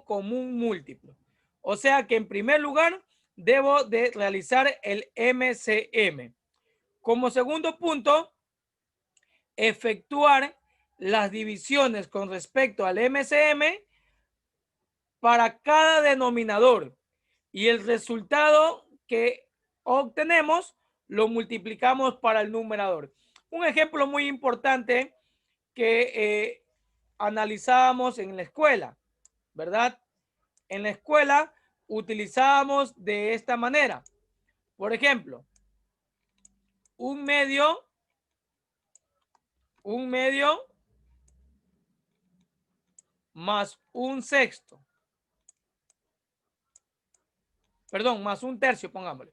común múltiplo. O sea que en primer lugar debo de realizar el MCM. Como segundo punto, efectuar las divisiones con respecto al MCM para cada denominador y el resultado que obtenemos lo multiplicamos para el numerador. Un ejemplo muy importante que analizábamos en la escuela, ¿verdad? En la escuela utilizábamos de esta manera. Por ejemplo, un medio más un sexto. Perdón, más un tercio, pongámosle.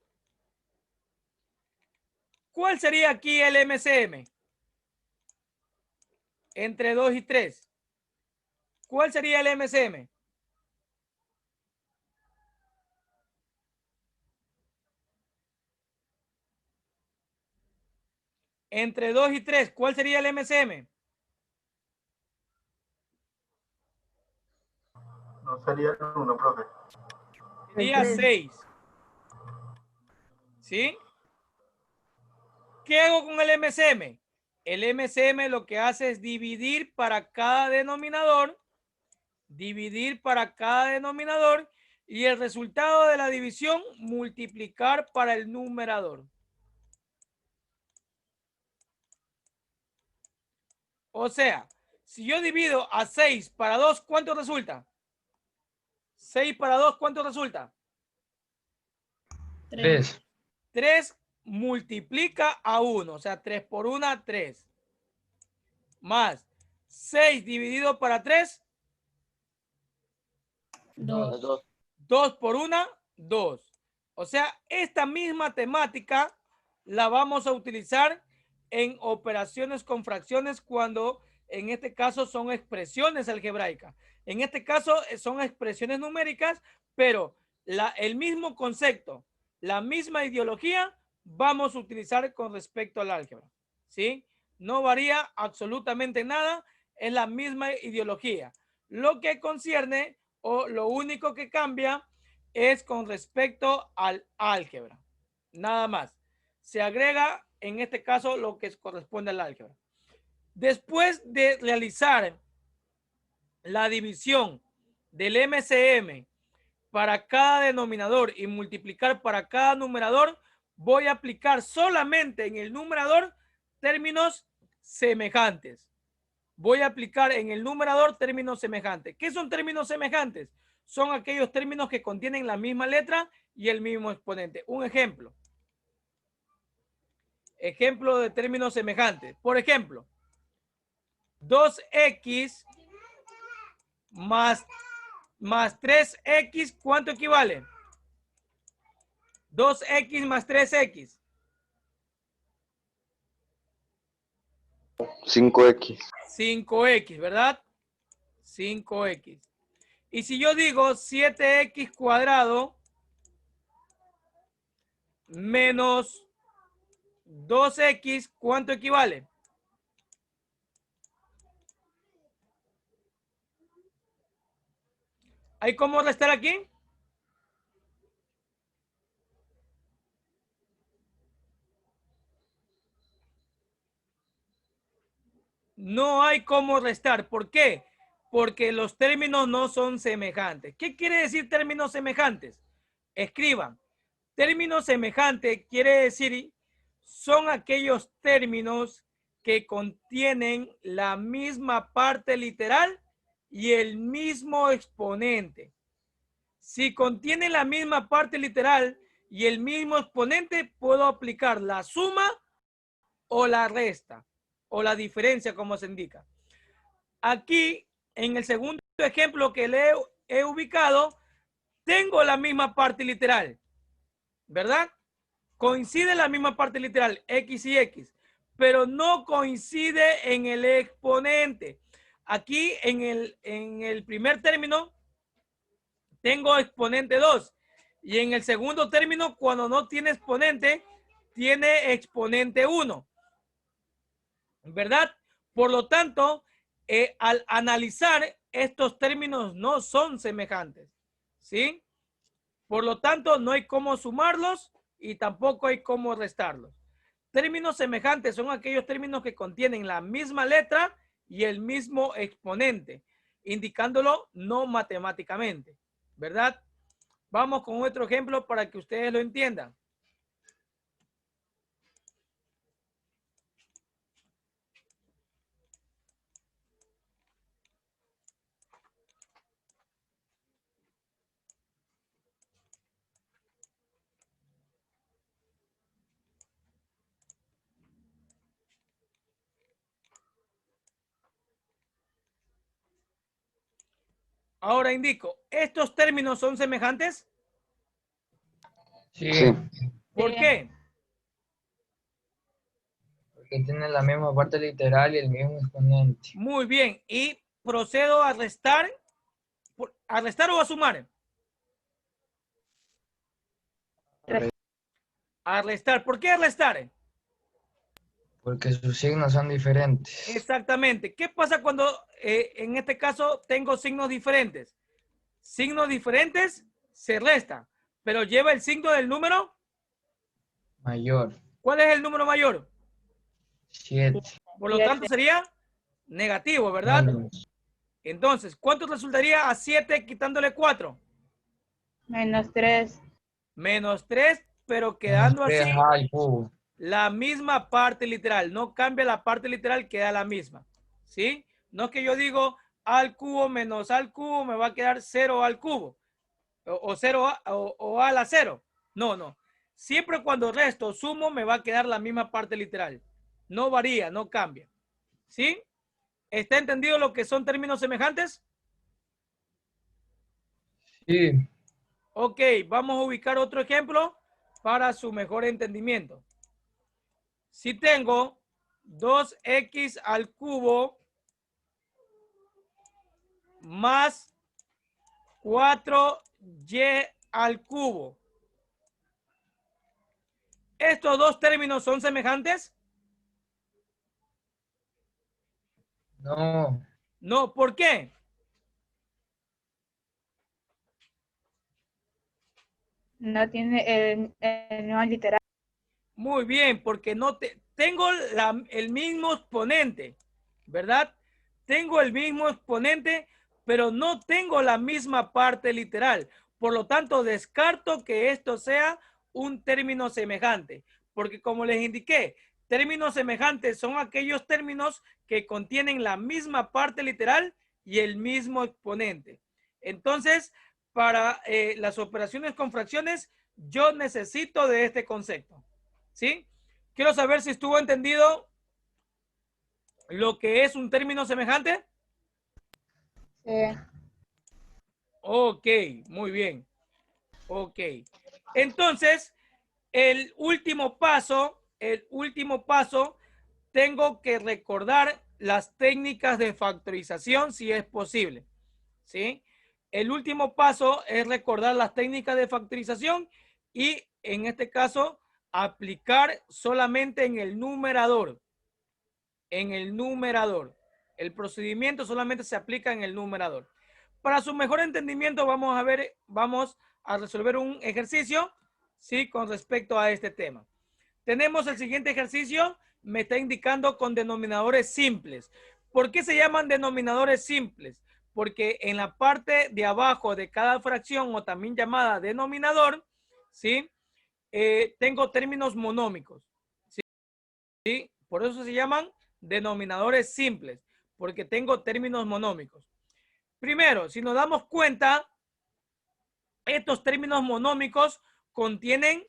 ¿Cuál sería aquí el MCM? Entre 2 y 3. ¿Cuál sería el MCM? Entre 2 y 3, ¿cuál sería el MCM? No sería el 1, profe. Sería 6. ¿Sí? ¿Qué hago con el MCM? El MCM lo que hace es dividir para cada denominador, y el resultado de la división multiplicar para el numerador. O sea, si yo divido a 6 para 2, ¿cuánto resulta? 6 para 2, ¿cuánto resulta? 3. 3 multiplica a 1, o sea, 3 por 1, 3. Más 6 dividido para 3. 2. 2 por 1, 2. O sea, esta misma temática la vamos a utilizar en operaciones con fracciones cuando en este caso son expresiones algebraicas. En este caso son expresiones numéricas, pero el mismo concepto, la misma ideología vamos a utilizar con respecto al álgebra. ¿Sí? No varía absolutamente nada, es la misma ideología. Lo que concierne o lo único que cambia es con respecto al álgebra. Nada más. Se agrega en este caso lo que corresponde al álgebra. Después de realizar la división del MCM para cada denominador y multiplicar para cada numerador, voy a aplicar solamente en el numerador términos semejantes. Voy a aplicar en el numerador términos semejantes. ¿Qué son términos semejantes? Son aquellos términos que contienen la misma letra y el mismo exponente. Un ejemplo. Ejemplo de términos semejantes. Por ejemplo, 2x más 3x, ¿cuánto equivale? 2x más 3x. 5x. 5x, ¿verdad? 5x. Y si yo digo 7x cuadrado menos 2x, ¿cuánto equivale? ¿Hay cómo restar aquí? No hay cómo restar. ¿Por qué? Porque los términos no son semejantes. ¿Qué quiere decir términos semejantes? Escriban. Términos semejantes quiere decir son aquellos términos que contienen la misma parte literal y el mismo exponente. Si contiene la misma parte literal y el mismo exponente, puedo aplicar la suma o la resta o la diferencia, como se indica. Aquí, en el segundo ejemplo que le he ubicado, tengo la misma parte literal, ¿verdad? Coincide la misma parte literal, x y x, pero no coincide en el exponente. Aquí en el primer término tengo exponente 2 y en el segundo término, cuando no tiene exponente, tiene exponente 1, ¿verdad? Por lo tanto, al analizar estos términos no son semejantes, ¿sí? Por lo tanto, no hay cómo sumarlos y tampoco hay cómo restarlos. Términos semejantes son aquellos términos que contienen la misma letra y el mismo exponente, indicándolo no matemáticamente, ¿verdad? Vamos con otro ejemplo para que ustedes lo entiendan. Ahora indico, ¿estos términos son semejantes? Sí, ¿Por Sí. qué? porque tienen la misma parte literal y el mismo exponente. Muy bien. Y procedo a restar. ¿A restar o a sumar? A restar. ¿Por qué a restar? Porque sus signos son diferentes. Exactamente. ¿Qué pasa cuando en este caso tengo signos diferentes? Signos diferentes se resta, pero lleva el signo del número. Mayor. ¿Cuál es el número mayor? 7. Por lo tanto sería negativo, ¿verdad? Entonces, ¿cuánto resultaría a 7 quitándole 4? -3. Menos 3, pero quedando así Al cubo. la misma parte literal. No cambia la parte literal, queda la misma. ¿Sí? No es que yo digo al cubo menos al cubo me va a quedar 0 al cubo. O 0 o a la 0. No, no. Siempre cuando resto sumo me va a quedar la misma parte literal. No varía, no cambia. ¿Sí? ¿Está entendido lo que son términos semejantes? Sí. Ok, vamos a ubicar otro ejemplo para su mejor entendimiento. Si tengo 2x al cubo más 4y al cubo. ¿Estos dos términos son semejantes? No. No, ¿por qué? No tiene el no literal. Muy bien, porque no tengo el mismo exponente, ¿verdad? Tengo el mismo exponente, pero no tengo la misma parte literal. Por lo tanto, descarto que esto sea un término semejante, porque como les indiqué, términos semejantes son aquellos términos que contienen la misma parte literal y el mismo exponente. Entonces, para las operaciones con fracciones, yo necesito de este concepto. ¿Sí? Quiero saber si estuvo entendido lo que es un término semejante. Sí. Ok, muy bien. Ok. Entonces, el último paso, tengo que recordar las técnicas de factorización si es posible. ¿Sí? El último paso es recordar las técnicas de factorización y en este caso aplicar solamente en el numerador. En el numerador. El procedimiento solamente se aplica en el numerador. Para su mejor entendimiento vamos a resolver un ejercicio, ¿sí? Con respecto a este tema. Tenemos el siguiente ejercicio, me está indicando con denominadores simples. ¿Por qué se llaman denominadores simples? Porque en la parte de abajo de cada fracción o también llamada denominador, ¿sí? Tengo términos monómicos, ¿sí? Por eso se llaman denominadores simples, porque tengo términos monómicos. Primero, si nos damos cuenta, estos términos monómicos contienen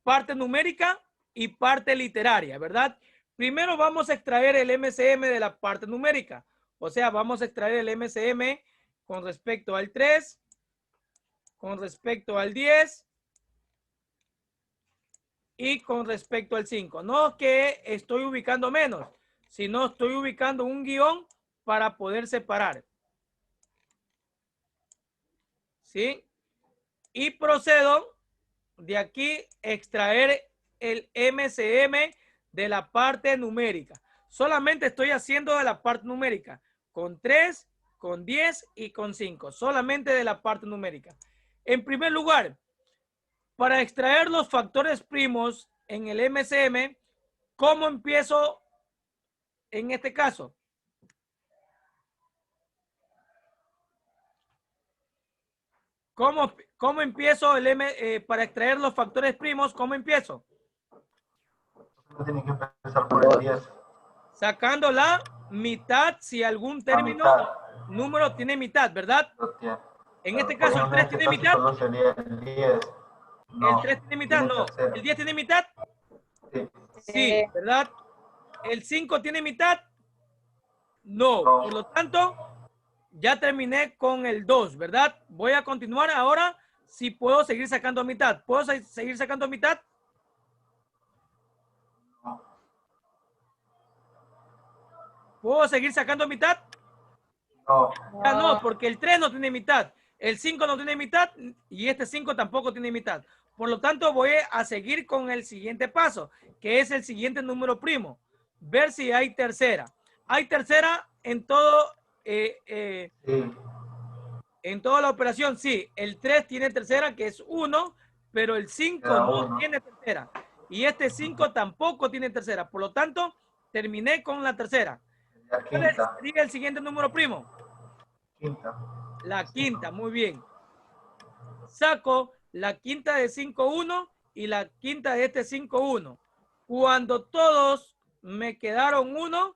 parte numérica y parte literaria, ¿verdad? Primero vamos a extraer el MCM de la parte numérica. O sea, vamos a extraer el MCM con respecto al 3, con respecto al 10 y con respecto al 5. No que estoy ubicando menos, sino estoy ubicando un guión para poder separar. ¿Sí? Y procedo de aquí a extraer el MCM de la parte numérica. Solamente estoy haciendo de la parte numérica. con 3, con 10 y con 5. Solamente de la parte numérica. En primer lugar, para extraer los factores primos en el MCM, ¿cómo empiezo en este caso? ¿Cómo empiezo para extraer los factores primos? ¿Cómo empiezo? Uno tiene que empezar por el 10. Sacando la mitad si algún La término, mitad número tiene mitad, ¿verdad? lo tiene. En este Por caso, ¿el ejemplo, en 3 este tiene caso mitad? solo sería el 10. No, ¿El 3 tiene mitad? tiene No. tercera. ¿El 10 tiene mitad? Sí. Sí, ¿verdad? ¿El 5 tiene mitad? No. No. Por lo tanto, ya terminé con el 2, ¿verdad? Voy a continuar ahora si puedo seguir sacando mitad. ¿Puedo seguir sacando mitad? No. ¿Puedo seguir sacando mitad? No. Ya no, porque el 3 no tiene mitad, el 5 no tiene mitad y este 5 tampoco tiene mitad. Por lo tanto, voy a seguir con el siguiente paso, que es el siguiente número primo. Ver si hay tercera. ¿Hay tercera en todo, Sí. en toda la operación? Sí, el 3 tiene tercera, que es 1, pero el 5 Queda no 1. tiene tercera. Y este 5 tampoco tiene tercera. Por lo tanto, terminé con la tercera. La ¿Cuál quinta. sería el siguiente número primo? Quinta. La quinta, muy bien. Saco la quinta de 5,1 y la quinta de este 5,1. Cuando todos me quedaron 1,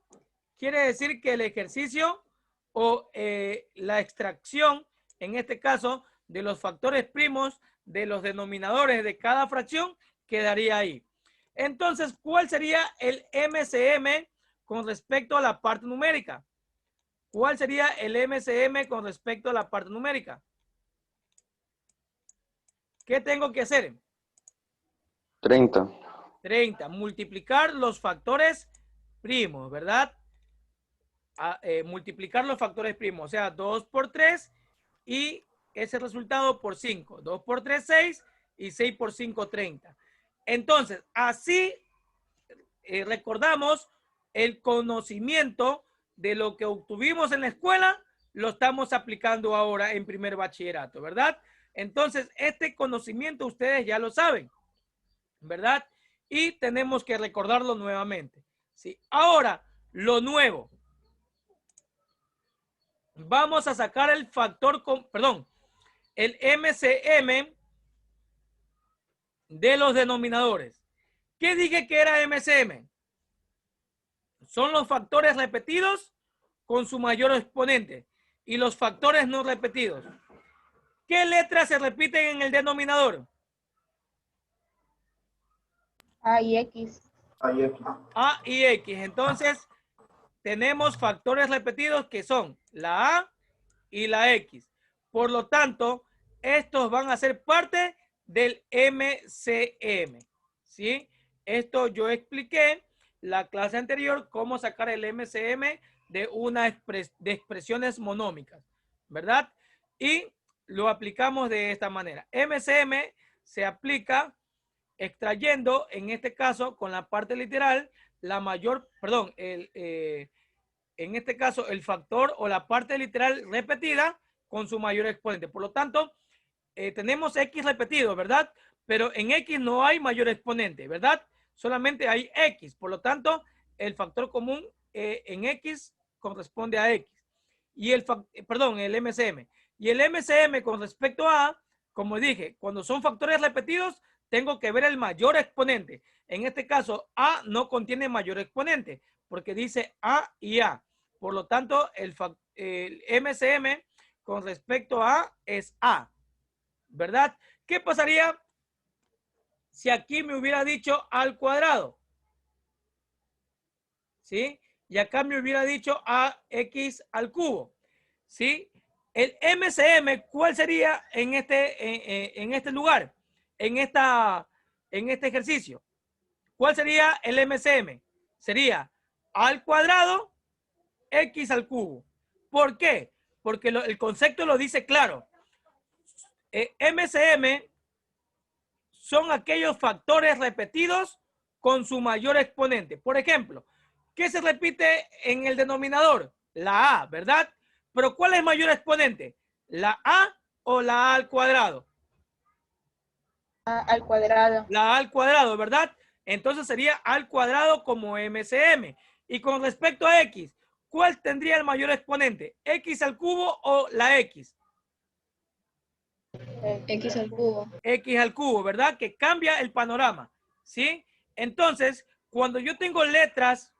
quiere decir que el ejercicio o la extracción, en este caso, de los factores primos de los denominadores de cada fracción, quedaría ahí. Entonces, ¿cuál sería el MCM con respecto a la parte numérica? ¿Cuál sería el MCM con respecto a la parte numérica? ¿Qué tengo que hacer? 30. 30. Multiplicar los factores primos, ¿verdad? Multiplicar los factores primos. O sea, 2 por 3 y ese resultado por 5. 2 por 3, 6 y 6 por 5, 30. Entonces, así recordamos el conocimiento de lo que obtuvimos en la escuela, lo estamos aplicando ahora en primer bachillerato, ¿verdad? Entonces, este conocimiento ustedes ya lo saben, ¿verdad? Y tenemos que recordarlo nuevamente. ¿Sí? Ahora, lo nuevo. Vamos a sacar el factor, el MCM de los denominadores. ¿Qué dije que era MCM? Son los factores repetidos con su mayor exponente y los factores no repetidos. ¿Qué letras se repiten en el denominador? A y X. Hay X. A y X. Entonces, tenemos factores repetidos que son la A y la X. Por lo tanto, estos van a ser parte del MCM. ¿Sí? Esto yo expliqué la clase anterior cómo sacar el MCM de de expresiones monómicas, ¿verdad? Y lo aplicamos de esta manera. MCM se aplica extrayendo, en este caso, con la parte literal, la mayor, perdón, en este caso, el factor o la parte literal repetida con su mayor exponente. Por lo tanto, tenemos X repetido, ¿verdad? Pero en X no hay mayor exponente, ¿verdad? Solamente hay X. Por lo tanto, el factor común en X corresponde a X. Y el MCM. Y el MCM con respecto a, como dije, cuando son factores repetidos, tengo que ver el mayor exponente. En este caso, A no contiene mayor exponente, porque dice A y A. Por lo tanto, el MCM con respecto a A es A, ¿verdad? ¿Qué pasaría si aquí me hubiera dicho al cuadrado? ¿Sí? Y acá me hubiera dicho AX al cubo. ¿Sí? El MCM, ¿cuál sería en este lugar? En este ejercicio. ¿Cuál sería el MCM? Sería al cuadrado, X al cubo. ¿Por qué? Porque el concepto lo dice claro. MCM son aquellos factores repetidos con su mayor exponente. Por ejemplo, ¿qué se repite en el denominador? La A, ¿verdad? Pero ¿cuál es mayor exponente? ¿La A o la A al cuadrado? Al cuadrado. La A al cuadrado, ¿verdad? Entonces sería A al cuadrado como MCM. Y con respecto a X, ¿cuál tendría el mayor exponente? ¿X al cubo o la X? X al cubo. X al cubo, ¿verdad? Que cambia el panorama, ¿sí? Entonces, cuando yo tengo letras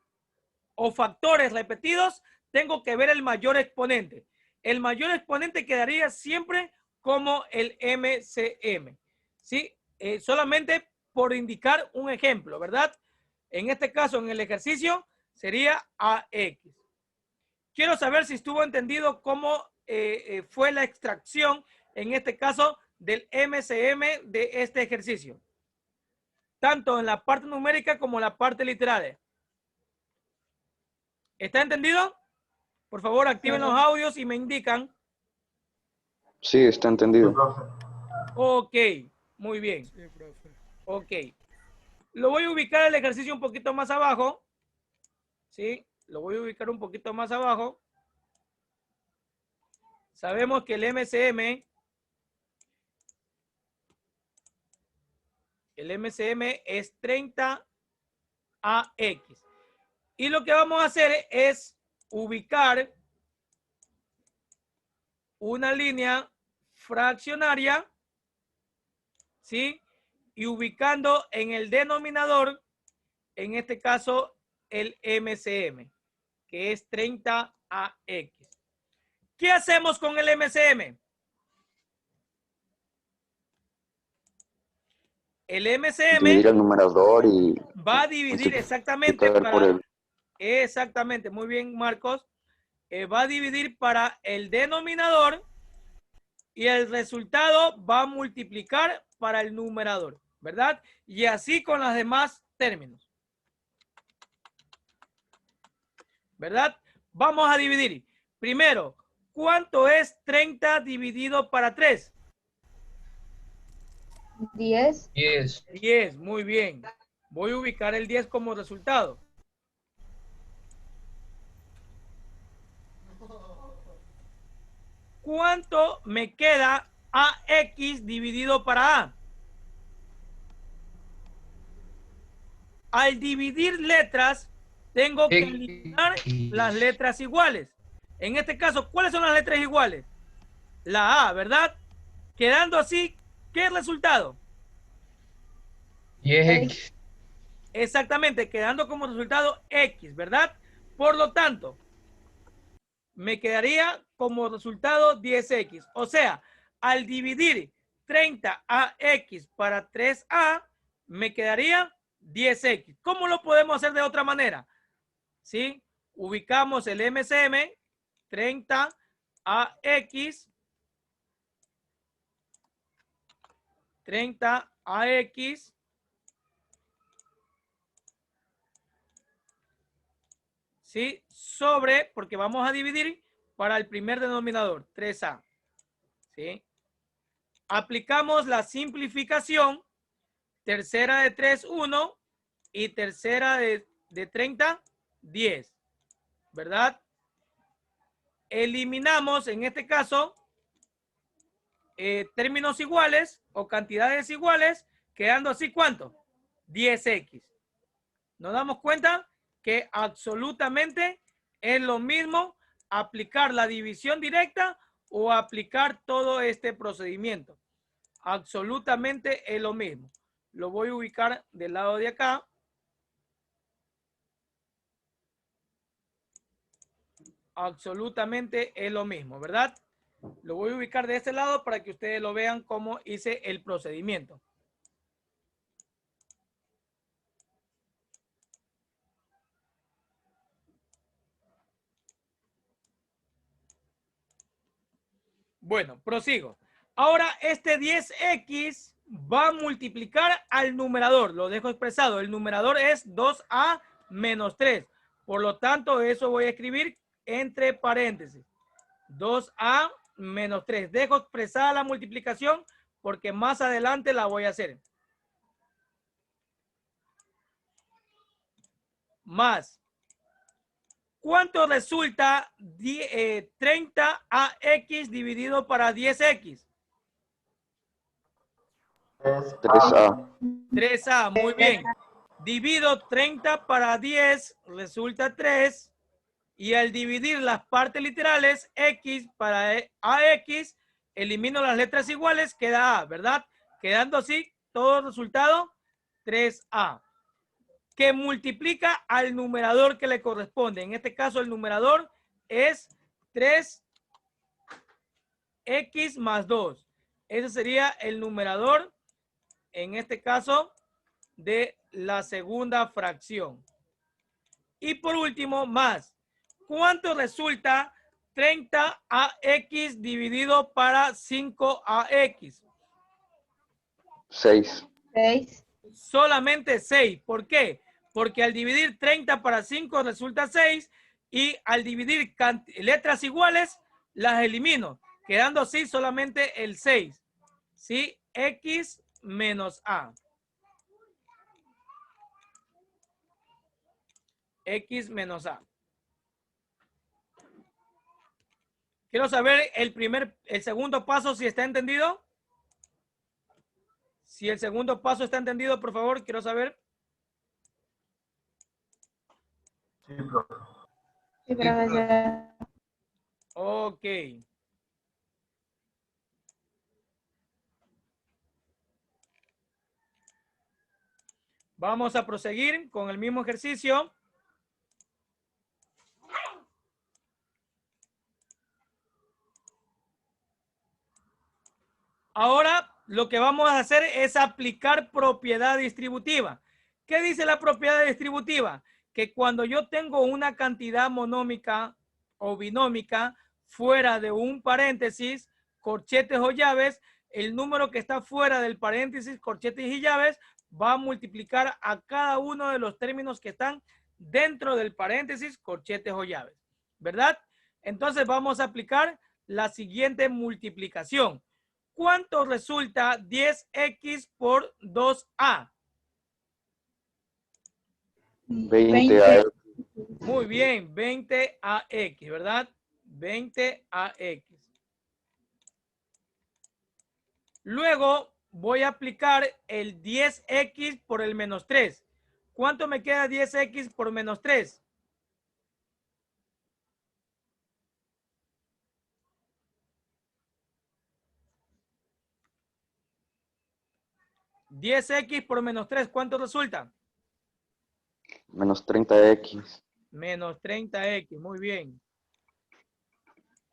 o factores repetidos, tengo que ver el mayor exponente. El mayor exponente quedaría siempre como el MCM, ¿sí? Solamente por indicar un ejemplo, ¿verdad? En este caso, en el ejercicio, sería AX. Quiero saber si estuvo entendido cómo fue la extracción, en este caso, del MCM de este ejercicio. Tanto en la parte numérica como en la parte literal. ¿Está entendido? Por favor, activen los audios y me indican. Sí, está entendido. Sí, profe. Ok, muy bien. Ok. Lo voy a ubicar el ejercicio un poquito más abajo. ¿Sí? Lo voy a ubicar un poquito más abajo. Sabemos que el MCM es 30 AX. Y lo que vamos a hacer es ubicar una línea fraccionaria, ¿sí? Y ubicando en el denominador, en este caso, el MCM, que es 30 AX. ¿Qué hacemos con el MCM? El MCM Dividir el numerador y va a dividir exactamente multiplicar por para... él. Exactamente, muy bien, Marcos. Va a dividir para el denominador y el resultado va a multiplicar para el numerador, ¿verdad? Y así con los demás términos, ¿verdad? Vamos a dividir. Primero, ¿cuánto es 30 dividido para 3? 10. 10. 10, muy bien. Voy a ubicar el 10 como resultado. ¿Cuánto me queda AX dividido para A? Al dividir letras, tengo que eliminar las letras iguales. En este caso, ¿cuáles son las letras iguales? La A, ¿verdad? Quedando así, ¿qué resultado? 10X. Exactamente, quedando como resultado X, ¿verdad? Por lo tanto, me quedaría como resultado 10X. O sea, al dividir 30AX para 3A, me quedaría 10X. ¿Cómo lo podemos hacer de otra manera? ¿Sí? Ubicamos el MCM, 30AX, 30AX, ¿sí? Sobre, porque vamos a dividir para el primer denominador, 3A, ¿sí? Aplicamos la simplificación, tercera de 3, 1 y tercera de 30, 10, ¿verdad? Eliminamos, en este caso, términos iguales o cantidades iguales, quedando así, ¿cuánto? 10X. Nos damos cuenta que absolutamente es lo mismo aplicar la división directa o aplicar todo este procedimiento. Absolutamente es lo mismo. Lo voy a ubicar del lado de acá. Absolutamente es lo mismo, ¿verdad? Lo voy a ubicar de este lado para que ustedes lo vean cómo hice el procedimiento. Bueno, prosigo. Ahora este 10X va a multiplicar al numerador. Lo dejo expresado. El numerador es 2A menos 3. Por lo tanto, eso voy a escribir entre paréntesis. 2A menos 3. Dejo expresada la multiplicación porque más adelante la voy a hacer. Más ¿Cuánto resulta 30AX dividido para 10X? 3A. 3A, muy bien. Divido 30 para 10, resulta 3. Y al dividir las partes literales, X para AX, elimino las letras iguales, queda A, ¿verdad? Quedando así, todo el resultado, 3A. Que multiplica al numerador que le corresponde. En este caso, el numerador es 3X más 2. Ese sería el numerador, en este caso, de la segunda fracción. Y por último, más. ¿Cuánto resulta 30AX dividido para 5AX? 6. 6. Solamente 6. ¿Por qué? Porque al dividir 30 para 5 resulta 6 y al dividir letras iguales las elimino, quedando así solamente el 6. ¿Sí? X menos A. X menos A. Quiero saber el segundo paso, si está entendido. Si el segundo paso está entendido, por favor, quiero saber. Sí, profe. Sí, profesor. Ok. Vamos a proseguir con el mismo ejercicio. Ahora lo que vamos a hacer es aplicar propiedad distributiva. ¿Qué dice la propiedad distributiva? Que cuando yo tengo una cantidad monómica o binómica fuera de un paréntesis, corchetes o llaves, el número que está fuera del paréntesis, corchetes y llaves va a multiplicar a cada uno de los términos que están dentro del paréntesis, corchetes o llaves, ¿verdad? Entonces vamos a aplicar la siguiente multiplicación. ¿Cuánto resulta 10X por 2A? 20A. Muy bien, 20AX, ¿verdad? 20AX. Luego voy a aplicar el 10X por el menos 3. ¿Cuánto me queda 10X por menos 3? ¿10X por menos 3, cuánto resulta? Menos 30X. Menos 30X, muy bien.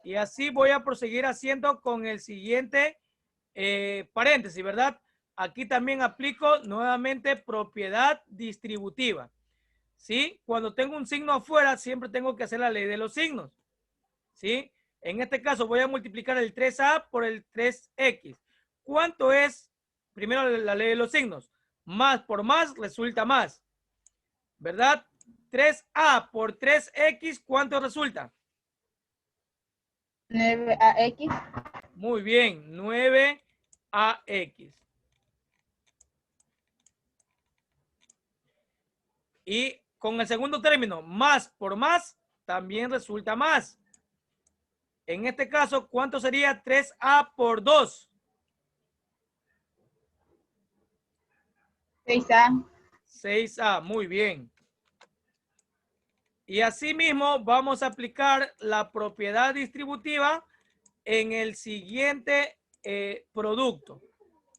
Y así voy a proseguir haciendo con el siguiente paréntesis, ¿verdad? Aquí también aplico nuevamente propiedad distributiva. ¿Sí? Cuando tengo un signo afuera, siempre tengo que hacer la ley de los signos. ¿Sí? En este caso voy a multiplicar el 3A por el 3X. ¿Cuánto es? Primero la ley de los signos. Más por más resulta más. ¿Verdad? 3A por 3X, ¿cuánto resulta? 9AX. Muy bien, 9AX. Y con el segundo término, más por más, también resulta más. En este caso, ¿cuánto sería 3A por 2? 6A. 6A, muy bien. Y asimismo vamos a aplicar la propiedad distributiva en el siguiente producto.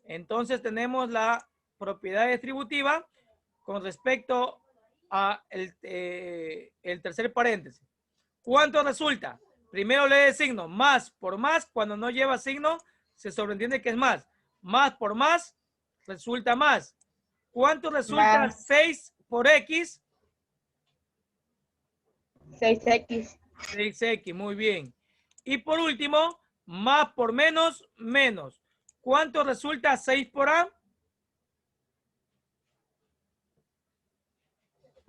Entonces tenemos la propiedad distributiva con respecto a el tercer paréntesis. ¿Cuánto resulta? Primero lee el signo, más por más, cuando no lleva signo, se sobreentiende que es más. Más por más, resulta más. ¿Cuánto resulta Más. 6 por X? 6X. 6X, muy bien. Y por último, más por menos, menos. ¿Cuánto resulta 6 por A?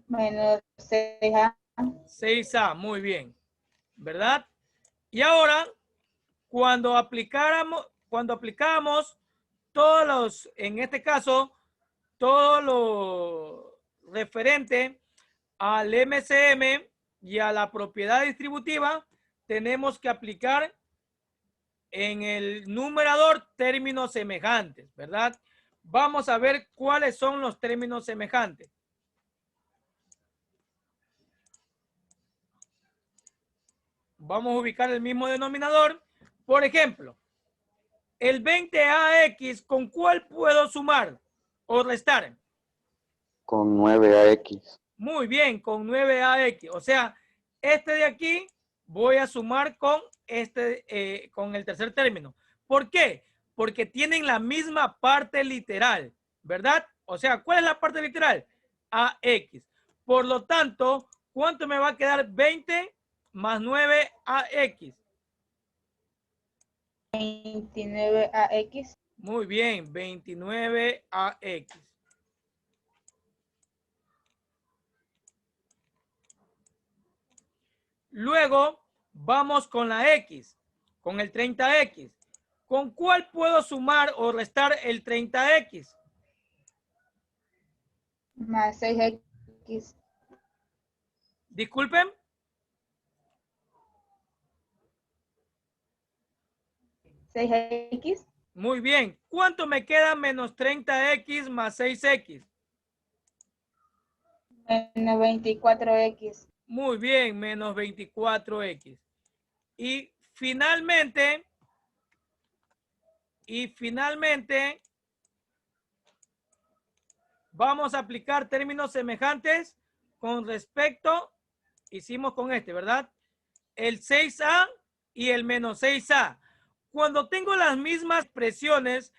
Menos 6A. 6A, muy bien. ¿Verdad? Y ahora, cuando aplicamos todos los, en este caso, todo lo referente al MCM, y a la propiedad distributiva tenemos que aplicar en el numerador términos semejantes, ¿verdad? Vamos a ver cuáles son los términos semejantes. Vamos a ubicar el mismo denominador. Por ejemplo, el 20AX, ¿con cuál puedo sumar o restar? Con 9AX. Muy bien, con 9AX. O sea, este de aquí voy a sumar con con el tercer término. ¿Por qué? Porque tienen la misma parte literal, ¿verdad? O sea, ¿cuál es la parte literal? AX. Por lo tanto, ¿cuánto me va a quedar 20 más 9AX? 29AX. Muy bien, 29AX. Luego vamos con la X, con el 30X. ¿Con cuál puedo sumar o restar el 30X? Más 6X. Disculpen. 6X. Muy bien. ¿Cuánto me queda menos 30X más 6X? Menos 24X. Muy bien, menos 24X. Y finalmente, vamos a aplicar términos semejantes con respecto, hicimos con este, ¿verdad? El 6A y el menos 6A. Cuando tengo las mismas expresiones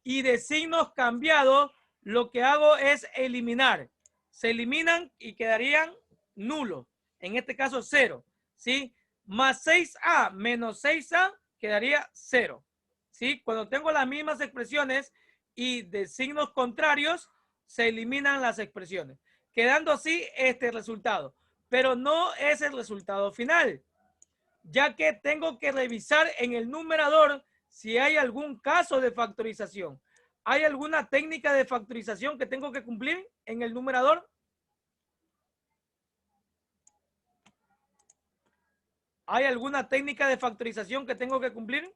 y de signos cambiados, lo que hago es eliminar. Se eliminan y quedarían nulos. En este caso, 0. ¿Sí? Más 6A menos 6A quedaría 0. ¿Sí? Cuando tengo las mismas expresiones y de signos contrarios, se eliminan las expresiones, quedando así este resultado. Pero no es el resultado final, ya que tengo que revisar en el numerador si hay algún caso de factorización. ¿Hay alguna técnica de factorización que tengo que cumplir en el numerador? ¿Hay alguna técnica de factorización que tengo que cumplir?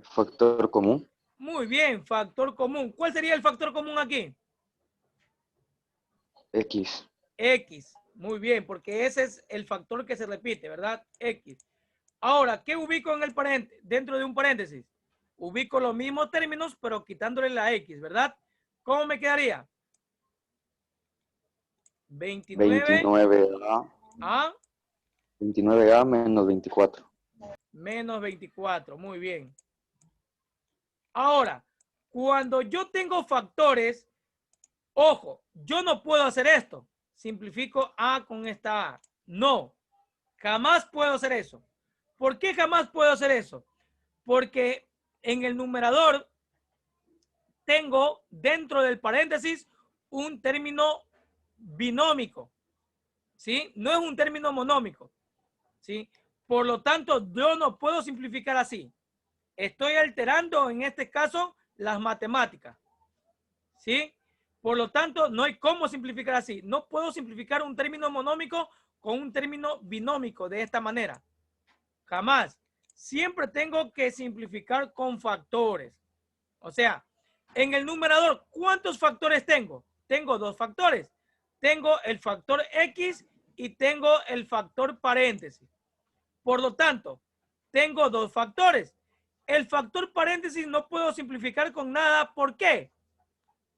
Factor común. Muy bien, factor común. ¿Cuál sería el factor común aquí? X. X. Muy bien, porque ese es el factor que se repite, ¿verdad? X. Ahora, ¿qué ubico en el dentro de un paréntesis? Ubico los mismos términos, pero quitándole la X, ¿verdad? ¿Cómo me quedaría? 29A. A 29A menos 24. menos 24. Muy bien. Ahora, cuando yo tengo factores, ojo, yo no puedo hacer esto. Simplifico A con esta A. No, jamás puedo hacer eso. ¿Por qué jamás puedo hacer eso? Porque en el numerador tengo dentro del paréntesis un término binómico, ¿sí? No es un término monómico, ¿sí? Por lo tanto, yo no puedo simplificar así. Estoy alterando en este caso las matemáticas, ¿sí? Por lo tanto, no hay cómo simplificar así. No puedo simplificar un término monómico con un término binómico de esta manera. Jamás. Siempre tengo que simplificar con factores. O sea, en el numerador, ¿cuántos factores tengo? Tengo dos factores. Tengo el factor X y tengo el factor paréntesis. Por lo tanto, tengo dos factores. El factor paréntesis no puedo simplificar con nada. ¿Por qué?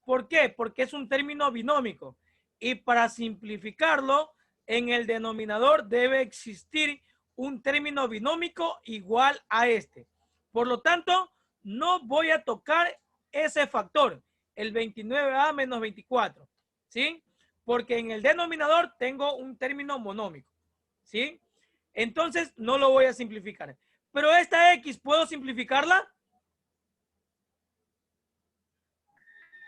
¿Por qué? Porque es un término binómico. Y para simplificarlo, en el denominador debe existir un término binómico igual a este. Por lo tanto, no voy a tocar ese factor, el 29A menos 24, ¿sí? Porque en el denominador tengo un término monómico, ¿sí? Entonces, no lo voy a simplificar. Pero esta X, ¿puedo simplificarla?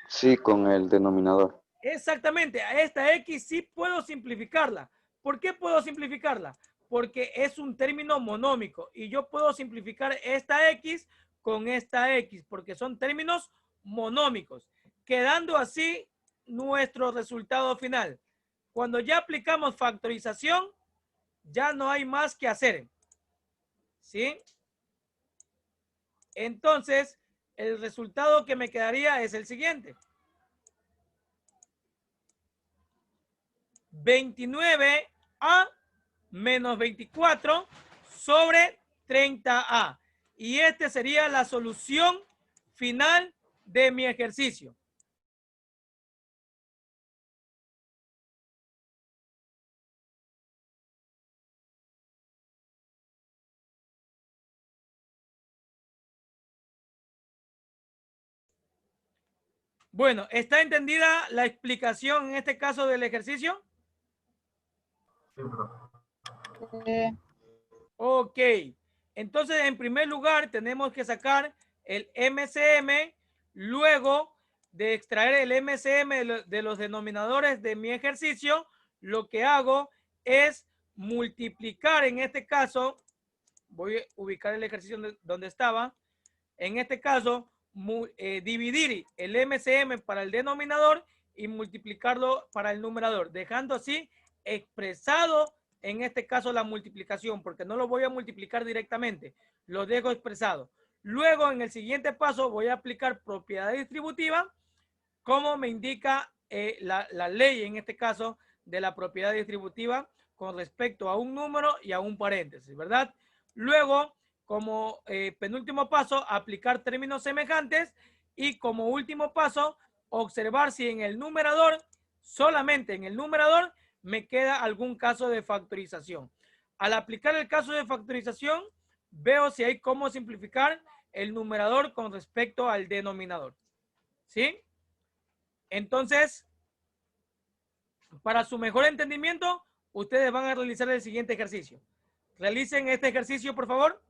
Sí, con el denominador. Exactamente, a esta X sí puedo simplificarla. ¿Por qué puedo simplificarla? Porque es un término monómico y yo puedo simplificar esta X con esta X porque son términos monómicos, quedando así nuestro resultado final. Cuando ya aplicamos factorización, ya no hay más que hacer. ¿Sí? Entonces, el resultado que me quedaría es el siguiente. 29A menos 24 sobre 30A. Y esta sería la solución final de mi ejercicio. Bueno, ¿está entendida la explicación en este caso del ejercicio? Sí, profe. Ok. Entonces, en primer lugar, tenemos que sacar el MCM. Luego de extraer el MCM de los denominadores de mi ejercicio, lo que hago es multiplicar, en este caso, voy a ubicar el ejercicio donde estaba. En este caso, dividir el MCM para el denominador y multiplicarlo para el numerador, dejando así expresado en este caso la multiplicación, porque no lo voy a multiplicar directamente, lo dejo expresado. Luego, en el siguiente paso, voy a aplicar propiedad distributiva, como me indica la ley, en este caso, de la propiedad distributiva con respecto a un número y a un paréntesis, ¿verdad? Luego, como penúltimo paso, aplicar términos semejantes y como último paso, observar si en el numerador, solamente en el numerador, me queda algún caso de factorización. Al aplicar el caso de factorización, veo si hay cómo simplificar el numerador con respecto al denominador. ¿Sí? Entonces, para su mejor entendimiento, ustedes van a realizar el siguiente ejercicio. Realicen este ejercicio, por favor.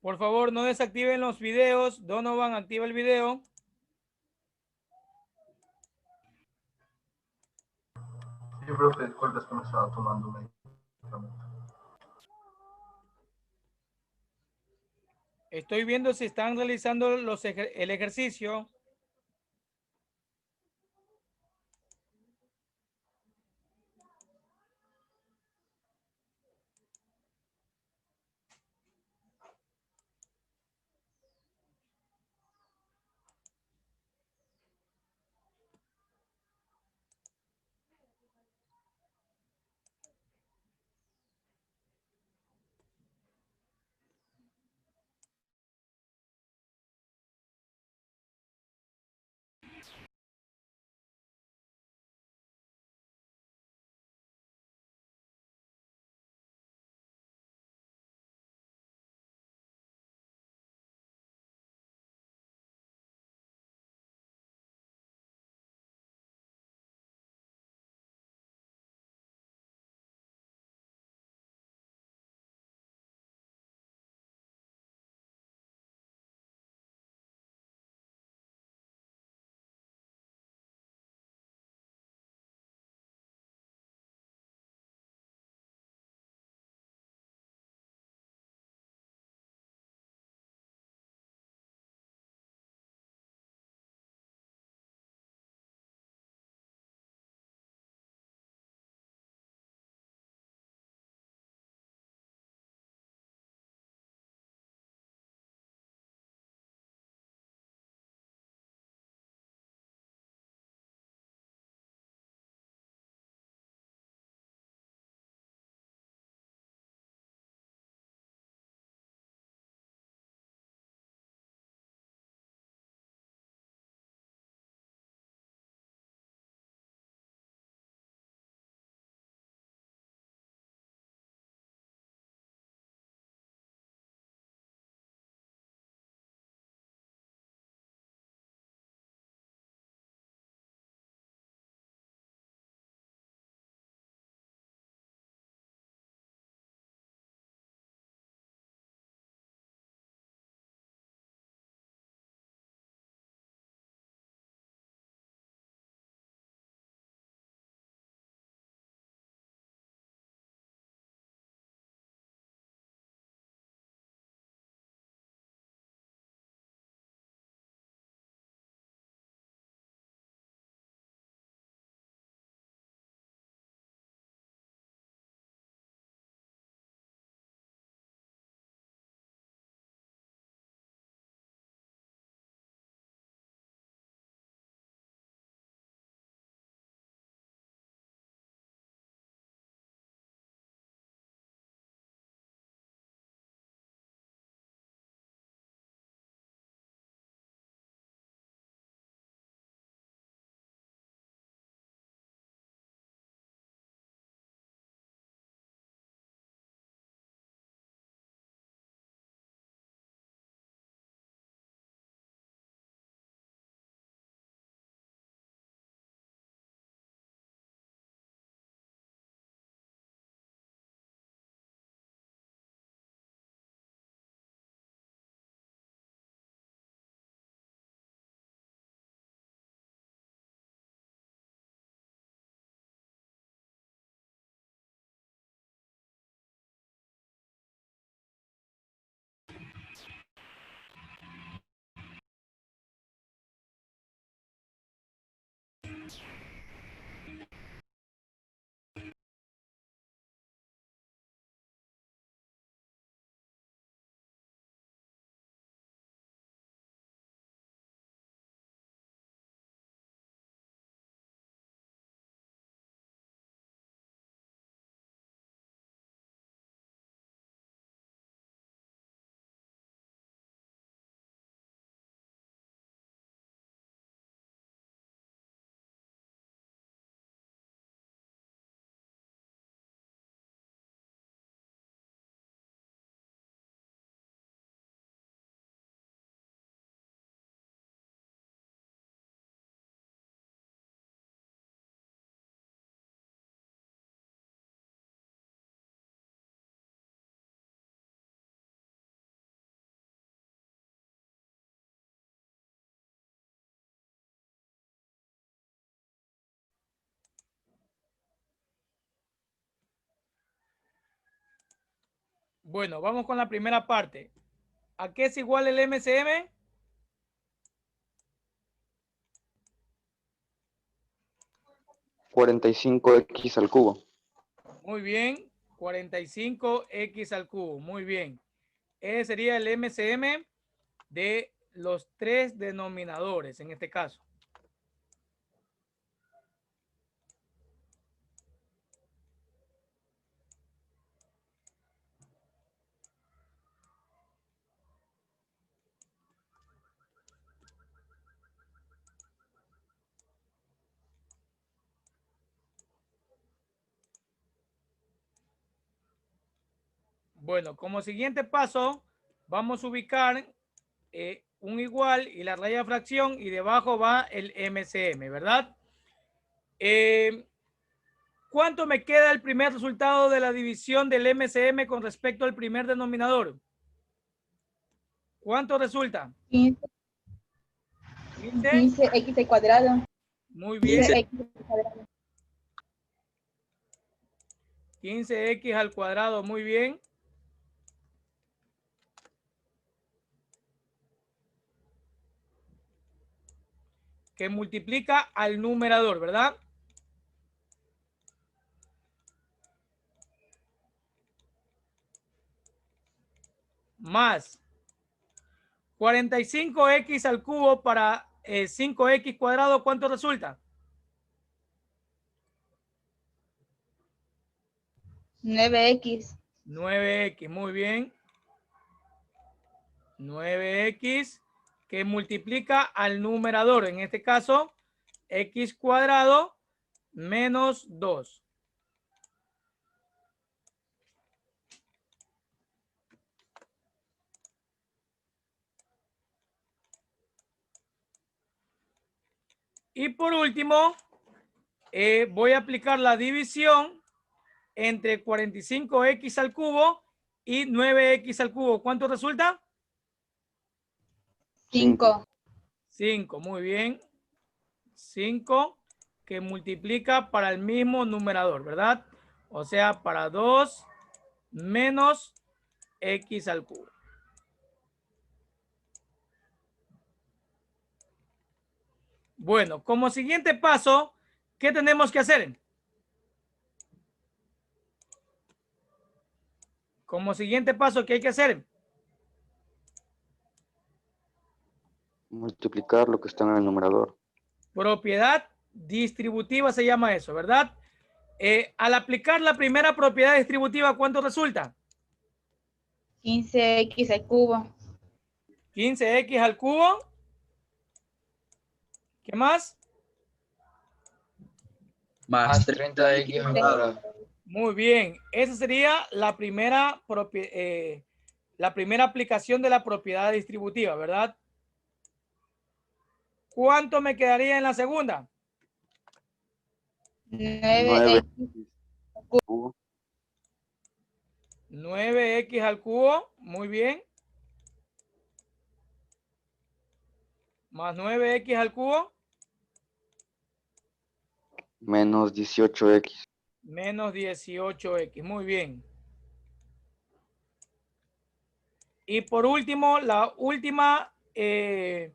Por favor, no desactiven los videos. Donovan, activa el video. Sí, profe, disculpe, es que me estaba tomando un medicamento. Estoy viendo si están realizando el ejercicio. Bueno, vamos con la primera parte. ¿A qué es igual el MCM? ¿45x al cubo? Muy bien. 45x al cubo. Muy bien. Ese sería el MCM de los tres denominadores en este caso. Bueno, como siguiente paso, vamos a ubicar un igual y la raya de fracción y debajo va el MCM, ¿verdad? ¿Cuánto me queda el primer resultado de la división del MCM con respecto al primer denominador? ¿Cuánto resulta? 15, 15. 15x al cuadrado. Muy bien. 15x al cuadrado. 15x al cuadrado, muy bien. Que multiplica al numerador, ¿verdad? Más 45x al cubo para 5x cuadrado, ¿cuánto resulta? 9x. 9x, muy bien. 9x que multiplica al numerador, en este caso, x cuadrado menos 2. Y por último, voy a aplicar la división entre 45x al cubo y 9x al cubo. ¿Cuánto resulta? 5. 5, muy bien. 5 que multiplica para el mismo numerador, ¿verdad? O sea, para 2 menos x al cubo. Bueno, como siguiente paso, ¿qué tenemos que hacer? Como siguiente paso, ¿qué hay que hacer? Multiplicar lo que está en el numerador. Propiedad distributiva se llama eso, ¿verdad? Al aplicar la primera propiedad distributiva, ¿cuánto resulta? 15x al cubo. 15x al cubo. ¿Qué más? Más 30x al cuadrado. Muy bien. Esa sería la primera aplicación de la propiedad distributiva, ¿verdad? ¿Cuánto me quedaría en la segunda? 9x. 9x al cubo. Muy bien. Más 9x al cubo. Menos 18x. Menos 18x. Muy bien. Y por último, la última, en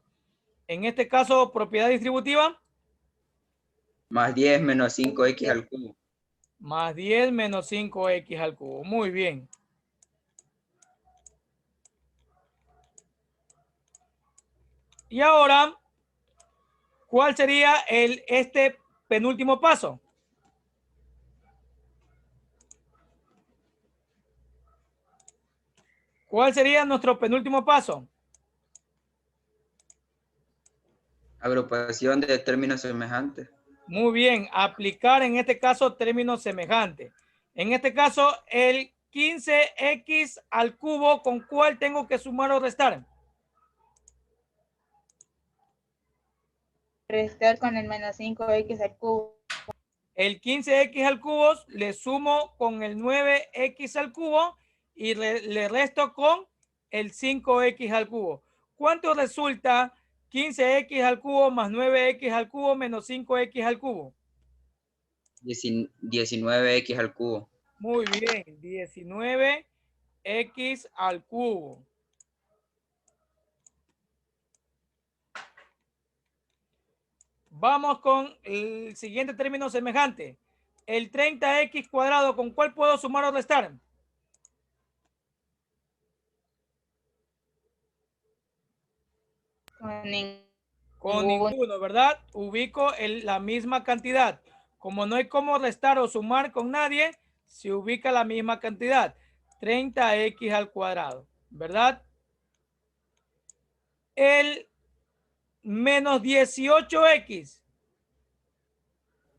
este caso, propiedad distributiva. Más 10 menos 5x al cubo. Más 10 menos 5x al cubo. Muy bien. Y ahora, ¿cuál sería este penúltimo paso? ¿Cuál sería nuestro penúltimo paso? Agrupación de términos semejantes. Muy bien, aplicar en este caso términos semejantes. En este caso, el 15x al cubo, ¿con cuál tengo que sumar o restar? Restar con el menos 5x al cubo. El 15x al cubo le sumo con el 9x al cubo y le resto con el 5x al cubo. ¿Cuánto resulta 15x al cubo más 9x al cubo menos 5x al cubo? 19x al cubo. Muy bien, 19x x al cubo. Vamos con el siguiente término semejante. El 30x cuadrado, ¿con cuál puedo sumar o restar? Con ninguno, ¿verdad? Ubico la misma cantidad. Como no hay cómo restar o sumar con nadie, se ubica la misma cantidad. 30x al cuadrado, ¿verdad? El menos 18x.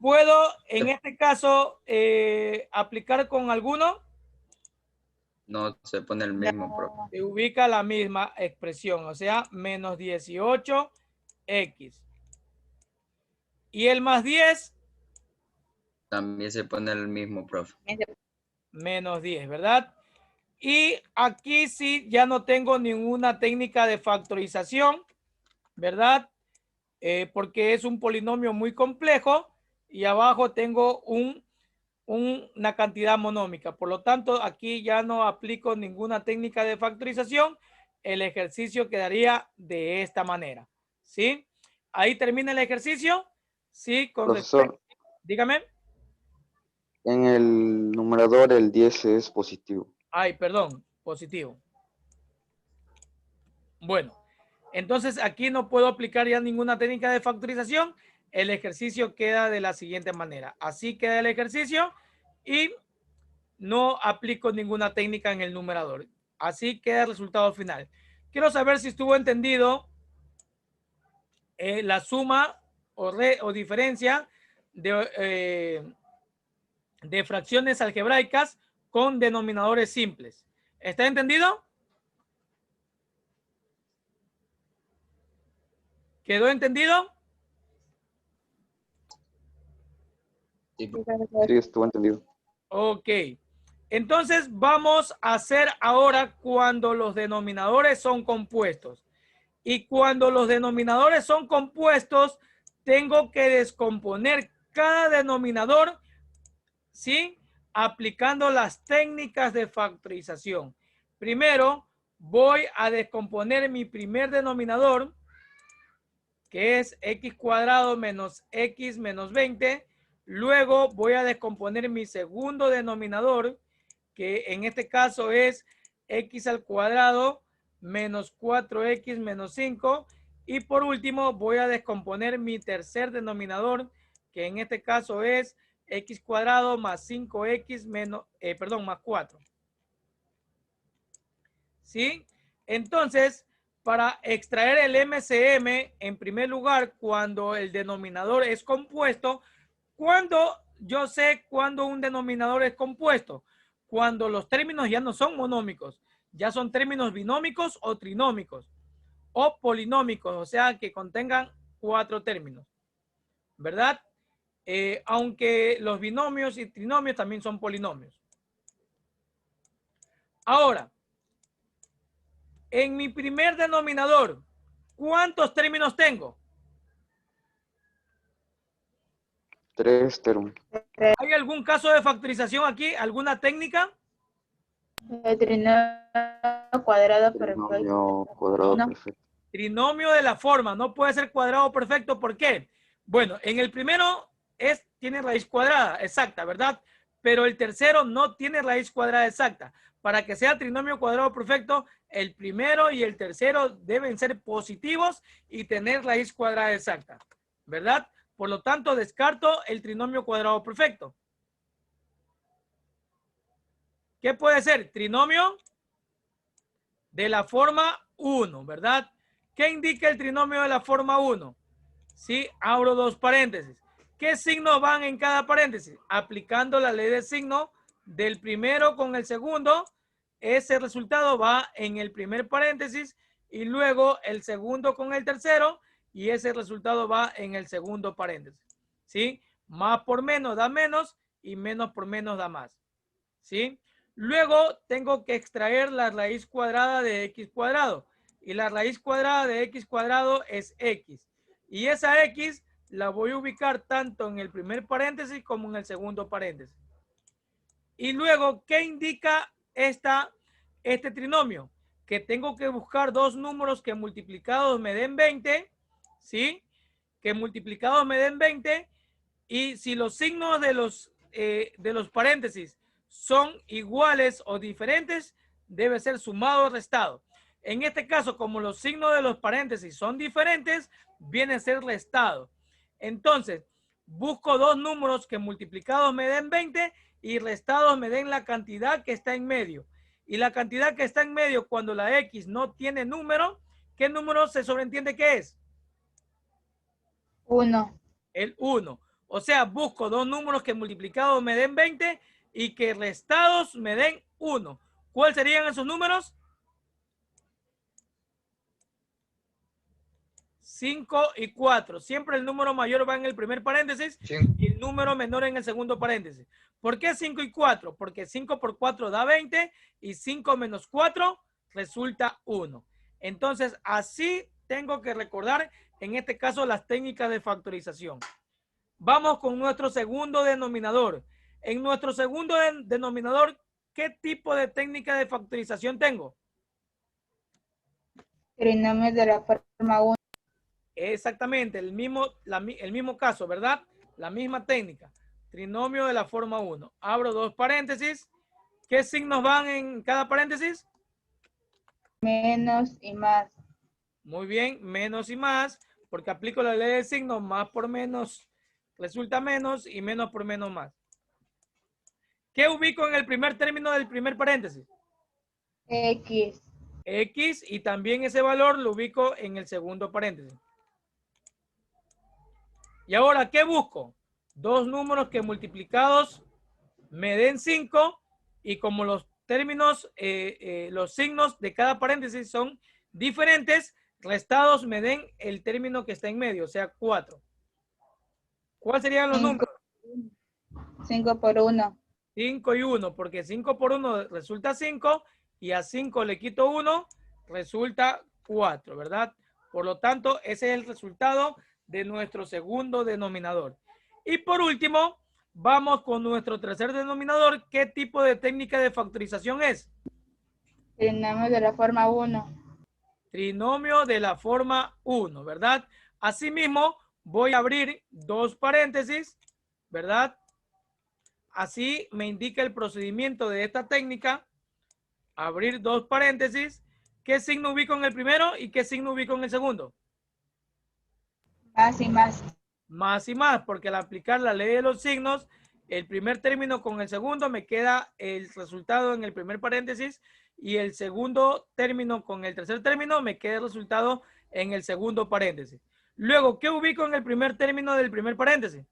¿Puedo en este caso aplicar con alguno? No, se pone el mismo, profe. Se ubica la misma expresión, o sea, menos 18x. ¿Y el más 10? También se pone el mismo, profe. Menos 10, ¿verdad? Y aquí sí ya no tengo ninguna técnica de factorización, ¿verdad? Porque es un polinomio muy complejo y abajo tengo una cantidad monómica. Por lo tanto, aquí ya no aplico ninguna técnica de factorización. El ejercicio quedaría de esta manera, ¿sí? Ahí termina el ejercicio. Sí, con Profesor, dígame. en el numerador el 10 es positivo. Ay, perdón, positivo. Bueno, entonces aquí no puedo aplicar ya ninguna técnica de factorización. El ejercicio queda de la siguiente manera. Así queda el ejercicio y no aplico ninguna técnica en el numerador. Así queda el resultado final. Quiero saber si estuvo entendido la suma o diferencia de fracciones algebraicas con denominadores simples. ¿Está entendido? ¿Quedó entendido? Sí, Sí, estuvo entendido. Ok. Entonces vamos a hacer ahora cuando los denominadores son compuestos. Y cuando los denominadores son compuestos, tengo que descomponer cada denominador, ¿sí? Aplicando las técnicas de factorización. Primero, voy a descomponer mi primer denominador, que es x cuadrado menos x menos 20. Luego voy a descomponer mi segundo denominador, que en este caso es x al cuadrado menos 4x menos 5. Y por último voy a descomponer mi tercer denominador, que en este caso es x cuadrado más 5x menos, más 4. ¿Sí? Entonces, para extraer el MCM, en primer lugar, cuando el denominador es compuesto, ¿cuándo yo sé cuándo un denominador es compuesto? Cuando los términos ya no son monómicos, ya son términos binómicos o trinómicos o polinómicos, o sea, que contengan 4 términos, ¿verdad? Aunque los binomios y trinomios también son polinomios. Ahora, en mi primer denominador, ¿cuántos términos tengo? 3 términos. ¿Hay algún caso de factorización aquí? ¿Alguna técnica? El trinomio cuadrado perfecto. Trinomio cuadrado No. perfecto. Trinomio de la forma, no puede ser cuadrado perfecto. ¿Por qué? Bueno, en el primero tiene raíz cuadrada exacta, ¿verdad? Pero el tercero no tiene raíz cuadrada exacta. Para que sea trinomio cuadrado perfecto, el primero y el tercero deben ser positivos y tener raíz cuadrada exacta, ¿verdad? Por lo tanto, descarto el trinomio cuadrado perfecto. ¿Qué puede ser? Trinomio de la forma 1, ¿verdad? ¿Qué indica el trinomio de la forma 1? Sí, abro 2 paréntesis. ¿Qué signos van en cada paréntesis? Aplicando la ley de signo del primero con el segundo, ese resultado va en el primer paréntesis y luego el segundo con el tercero y ese resultado va en el segundo paréntesis. ¿Sí? Más por menos da menos y menos por menos da más. ¿Sí? Luego tengo que extraer la raíz cuadrada de x cuadrado. Y la raíz cuadrada de x cuadrado es x. Y esa x la voy a ubicar tanto en el primer paréntesis como en el segundo paréntesis. Y luego, ¿qué indica esta este trinomio? Que tengo que buscar dos números que multiplicados me den 20, ¿sí? Que multiplicados me den 20, y si los signos de los paréntesis son iguales o diferentes, debe ser sumado o restado. En este caso, como los signos de los paréntesis son diferentes, viene a ser restado. Entonces, busco dos números que multiplicados me den 20 y restados me den la cantidad que está en medio. Y la cantidad que está en medio, cuando la X no tiene número, ¿qué número se sobreentiende que es? 1. El 1. O sea, busco dos números que multiplicados me den 20 y que restados me den 1. ¿Cuáles serían esos números? 5 y 4. Siempre el número mayor va en el primer paréntesis y el número menor en el segundo paréntesis. ¿Por qué 5 y 4? Porque 5 por 4 da 20 y 5 menos 4 resulta 1. Entonces, así tengo que recordar, en este caso, las técnicas de factorización. Vamos con nuestro segundo denominador. En nuestro segundo denominador, ¿qué tipo de técnica de factorización tengo? Trinomio de la forma 1. Exactamente, el mismo caso, ¿verdad? La misma técnica. Trinomio de la forma 1. Abro dos paréntesis. ¿Qué signos van en cada paréntesis? Menos y más. Muy bien, menos y más, porque aplico la ley del signo, más por menos resulta menos y menos por menos más. ¿Qué ubico en el primer término del primer paréntesis? X. X, y también ese valor lo ubico en el segundo paréntesis. Y ahora, ¿qué busco? Dos números que multiplicados me den 5, y como los términos, los signos de cada paréntesis son diferentes, restados me den el término que está en medio, o sea, 4. ¿Cuáles serían los números? 5 por 1. 5 y 1, porque 5 por 1 resulta 5, y a 5 le quito 1, resulta 4, ¿verdad? Por lo tanto, ese es el resultado de nuestro segundo denominador. Y por último, vamos con nuestro tercer denominador. ¿Qué tipo de técnica de factorización es? Trinomio de la forma 1. Trinomio de la forma 1, ¿verdad? Asimismo, voy a abrir dos paréntesis, ¿verdad? Así me indica el procedimiento de esta técnica. Abrir dos paréntesis. ¿Qué signo ubico en el primero y qué signo ubico en el segundo? Más y más. Más y más, porque al aplicar la ley de los signos, el primer término con el segundo me queda el resultado en el primer paréntesis, y el segundo término con el tercer término me queda el resultado en el segundo paréntesis. Luego, ¿qué ubico en el primer término del primer paréntesis?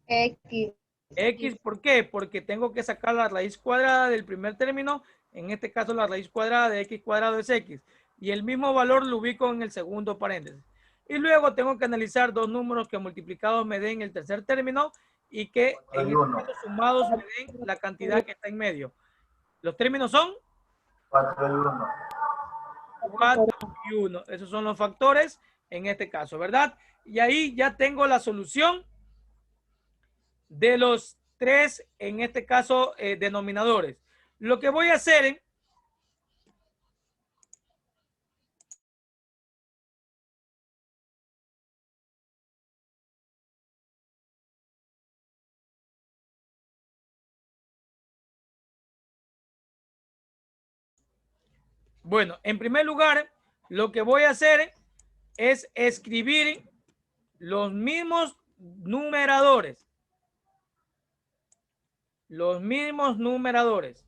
X. X, ¿por qué? Porque tengo que sacar la raíz cuadrada del primer término. En este caso, la raíz cuadrada de X cuadrado es X. Y el mismo valor lo ubico en el segundo paréntesis. Y luego tengo que analizar dos números que multiplicados me den el tercer término y que en este caso sumados me den la cantidad que está en medio. Los términos son 4 y 1. 4 y 1. Esos son los factores en este caso, ¿verdad? Y ahí ya tengo la solución de los tres, en este caso, denominadores. Lo que voy a hacer bueno, en primer lugar, lo que voy a hacer es escribir los mismos numeradores. Los mismos numeradores.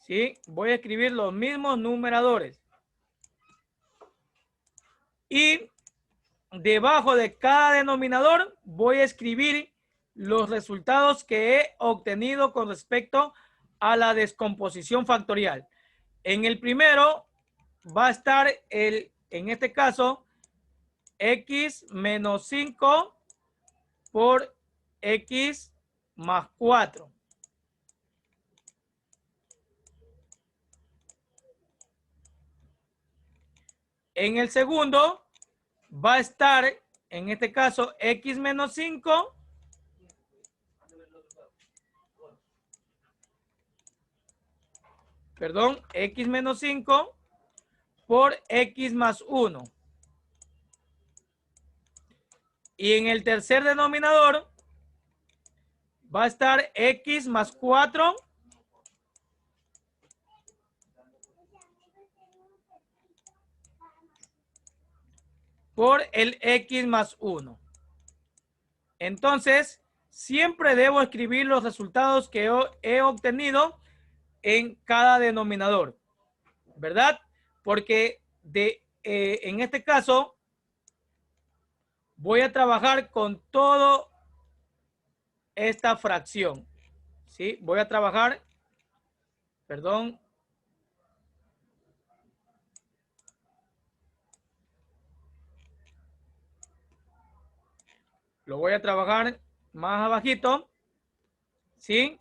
¿Sí? Voy a escribir los mismos numeradores. Y debajo de cada denominador voy a escribir los resultados que he obtenido con respecto a la descomposición factorial. En el primero va a estar en este caso, X menos 5 por X más 4. En el segundo va a estar, en este caso, X menos 5 perdón, x menos 5 por x más 1. Y en el tercer denominador va a estar x más 4 por el x más 1. Entonces, siempre debo escribir los resultados que he obtenido en cada denominador, ¿verdad? Porque en este caso voy a trabajar con toda esta fracción, ¿sí? Voy a trabajar, perdón, lo voy a trabajar más abajito, ¿sí?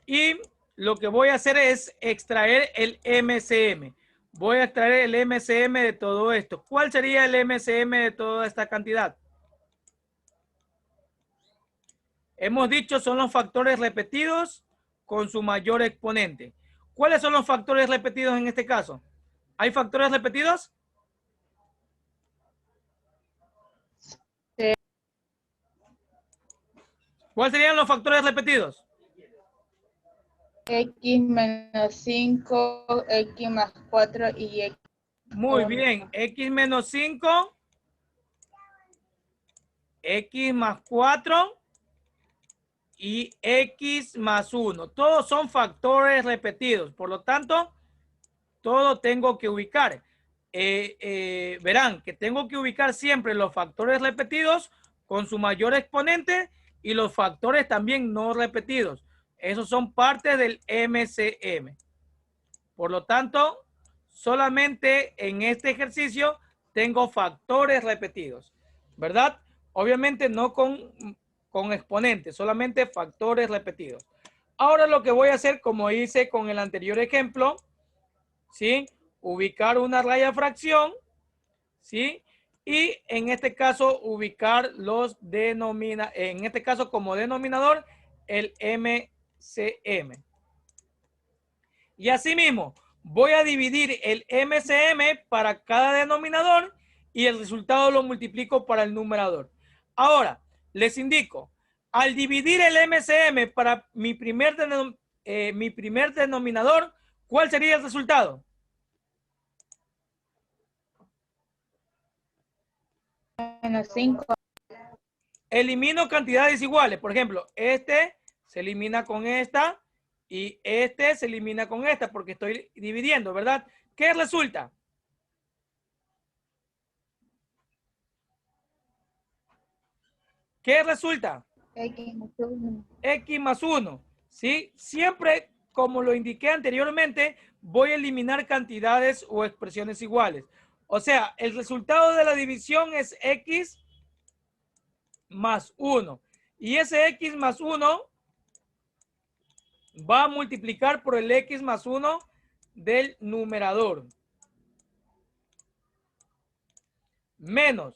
Y lo que voy a hacer es extraer el MCM. Voy a extraer el MCM de todo esto. ¿Cuál sería el MCM de toda esta cantidad? Hemos dicho son los factores repetidos con su mayor exponente. ¿Cuáles son los factores repetidos en este caso? ¿Hay factores repetidos? Sí. ¿Cuáles serían los factores repetidos? X menos 5, X más 4 y X. Muy bien. X menos 5, X más 4 y X más 1. Todos son factores repetidos. Por lo tanto, todo tengo que ubicar. Verán que tengo que ubicar siempre los factores repetidos con su mayor exponente y los factores también no repetidos. Esos son parte del MCM. Por lo tanto, solamente en este ejercicio tengo factores repetidos, ¿verdad? Obviamente no con exponentes, solamente factores repetidos. Ahora lo que voy a hacer, como hice con el anterior ejemplo, ¿sí? Ubicar una raya fracción, ¿sí? Y en este caso ubicar los en este caso como denominador el MCM. Y asimismo voy a dividir el MCM para cada denominador y el resultado lo multiplico para el numerador. Ahora, les indico, al dividir el MCM para mi primer denominador, ¿cuál sería el resultado? Menos 5. Elimino cantidades iguales. Por ejemplo, este se elimina con esta y este se elimina con esta porque estoy dividiendo, ¿verdad? ¿Qué resulta? ¿Qué resulta? X más 1. X más 1. ¿Sí? Siempre, como lo indiqué anteriormente, voy a eliminar cantidades o expresiones iguales. O sea, el resultado de la división es X más 1. Y ese X más 1 va a multiplicar por el X más 1 del numerador. Menos.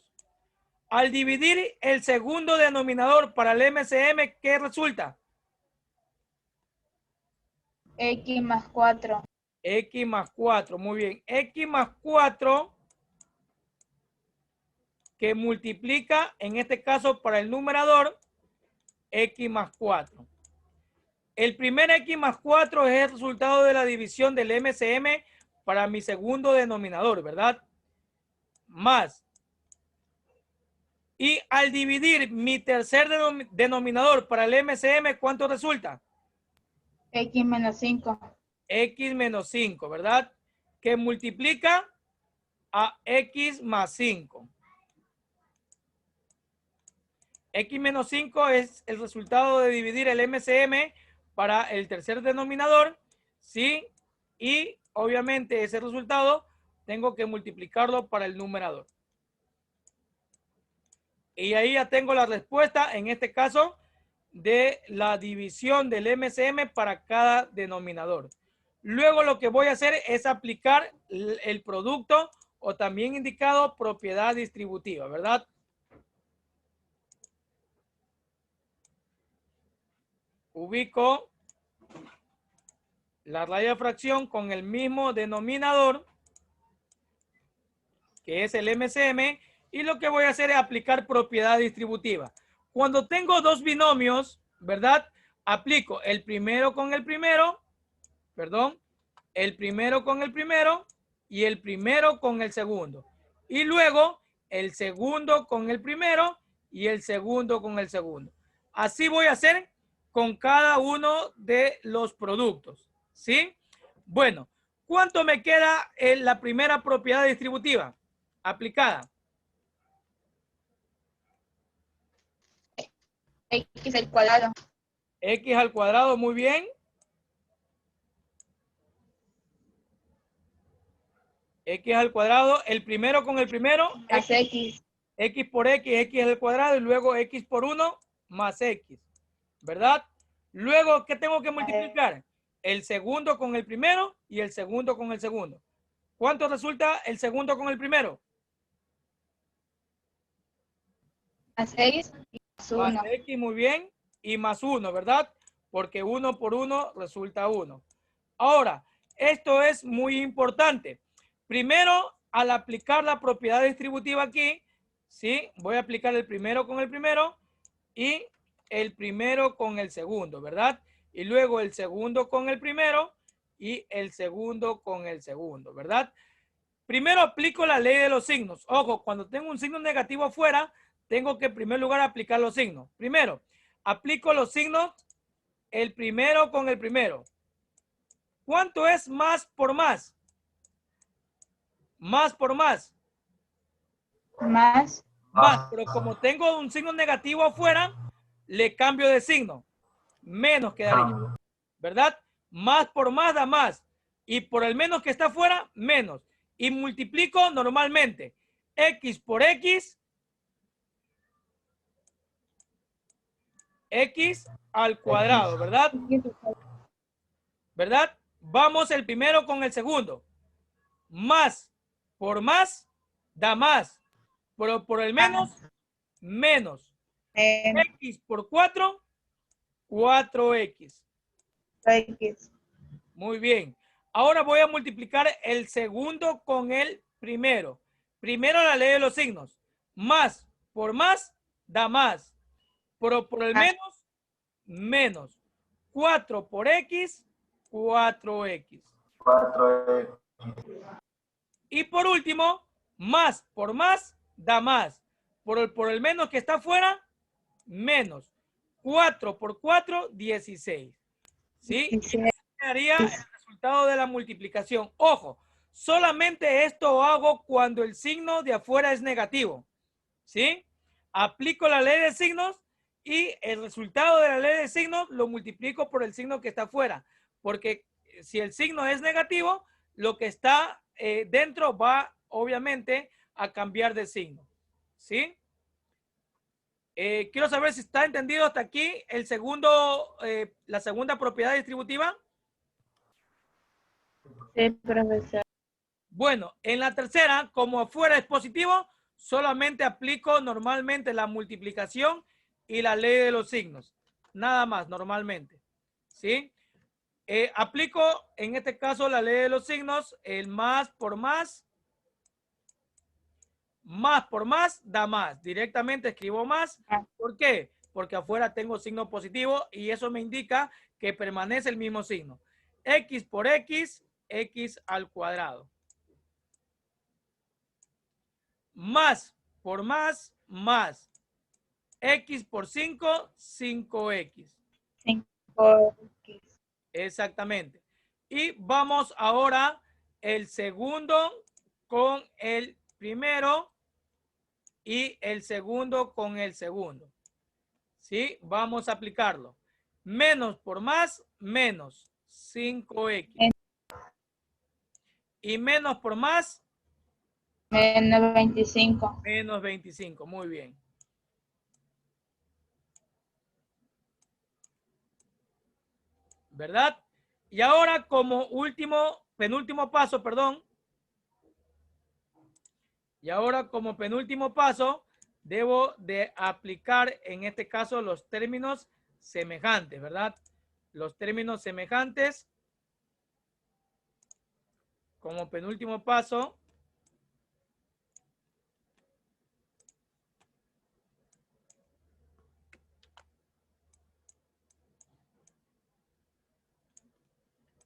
Al dividir el segundo denominador para el MCM, ¿qué resulta? X más 4. X más 4. Muy bien. X más 4 que multiplica, en este caso, para el numerador, X más 4. El primer X más 4 es el resultado de la división del MCM para mi segundo denominador, ¿verdad? Más. Y al dividir mi tercer denominador para el MCM, ¿cuánto resulta? X menos 5. X menos 5, ¿verdad? Que multiplica a X más 5. X menos 5 es el resultado de dividir el MCM para el tercer denominador, ¿sí? Y obviamente ese resultado tengo que multiplicarlo para el numerador. Y ahí ya tengo la respuesta, en este caso, de la división del MCM para cada denominador. Luego lo que voy a hacer es aplicar el producto o también indicado propiedad distributiva, ¿verdad? Ubico la raíz de fracción con el mismo denominador, que es el MCM, y lo que voy a hacer es aplicar propiedad distributiva. Cuando tengo dos binomios, ¿verdad? Aplico el primero con el primero, perdón, el primero con el primero y el primero con el segundo. Y luego el segundo con el primero y el segundo con el segundo. Así voy a hacer con cada uno de los productos, ¿sí? Bueno, ¿cuánto me queda en la primera propiedad distributiva aplicada? X al cuadrado. X al cuadrado, muy bien. X al cuadrado, el primero con el primero, Más X. X por X, X al cuadrado, y luego X por 1 más X, ¿verdad? Luego, ¿qué tengo que multiplicar? El segundo con el primero y el segundo con el segundo. ¿Cuánto resulta el segundo con el primero? Más X y más 1. Más X, muy bien, y más 1, ¿verdad? Porque 1 por 1 resulta 1. Ahora, esto es muy importante. Primero, al aplicar la propiedad distributiva aquí, ¿sí? Voy a aplicar el primero con el primero y el primero con el segundo, ¿verdad? Y luego el segundo con el primero y el segundo con el segundo, ¿verdad? Primero aplico la ley de los signos. Ojo, cuando tengo un signo negativo afuera, tengo que en primer lugar aplicar los signos. Primero, aplico los signos, el primero con el primero. ¿Cuánto es más por más? Más por más. Más. Más, pero como tengo un signo negativo afuera, le cambio de signo. Menos quedaría, ¿verdad? Más por más da más. Y por el menos que está afuera, menos. Y multiplico normalmente. X por X. X al cuadrado, ¿verdad? ¿Verdad? Vamos el primero con el segundo. Más por más da más. Pero por el menos, menos. X por 4, 4X. X. Muy bien. Ahora voy a multiplicar el segundo con el primero. Primero la ley de los signos. Más por más da más. Pero por el menos, menos. 4 por X, 4X. 4X. Y por último, más por más da más. Por el menos que está afuera, menos. 4 por 4, 16. ¿Sí? Ese sería el resultado de la multiplicación. Ojo, solamente esto hago cuando el signo de afuera es negativo. ¿Sí? Aplico la ley de signos y el resultado de la ley de signos lo multiplico por el signo que está afuera. Porque si el signo es negativo, lo que está dentro va obviamente a cambiar de signo. ¿Sí? Quiero saber si está entendido hasta aquí el segundo, la segunda propiedad distributiva. Sí, profesor. Bueno, en la tercera, como afuera es positivo, solamente aplico normalmente la multiplicación y la ley de los signos. Nada más, normalmente. ¿Sí? Aplico, en este caso, la ley de los signos, el más por más. Más por más da más. Directamente escribo más. ¿Por qué? Porque afuera tengo signo positivo y eso me indica que permanece el mismo signo. X por X, X al cuadrado. Más por más, más. X por 5, 5X. 5X. Exactamente. Y vamos ahora el segundo con el primero y el segundo con el segundo. ¿Sí? Vamos a aplicarlo. Menos por más, menos 5X. Y menos por más, Menos 25. menos 25. Muy bien. ¿Verdad? Y ahora como penúltimo paso, perdón. Y ahora como penúltimo paso, debo de aplicar en este caso los términos semejantes, ¿verdad? Los términos semejantes como penúltimo paso,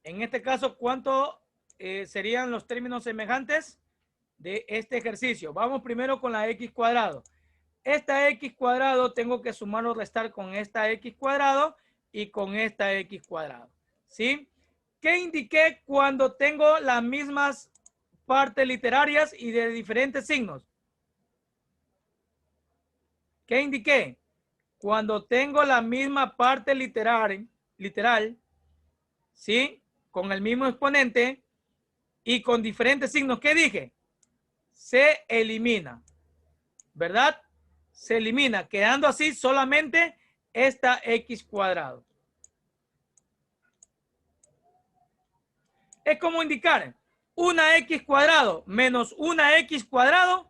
en este caso, ¿cuánto serían los términos semejantes de este ejercicio? Vamos primero con la x cuadrado. Esta x cuadrado tengo que sumar o restar con esta x cuadrado y con esta x cuadrado. ¿Sí? ¿Qué indiqué cuando tengo las mismas partes literarias y de diferentes signos? ¿Qué indiqué? Cuando tengo la misma parte literal, ¿sí? Con el mismo exponente y con diferentes signos. ¿Qué dije? Se elimina, ¿verdad? Se elimina, quedando así solamente esta x cuadrado. Es como indicar una x cuadrado menos una x cuadrado,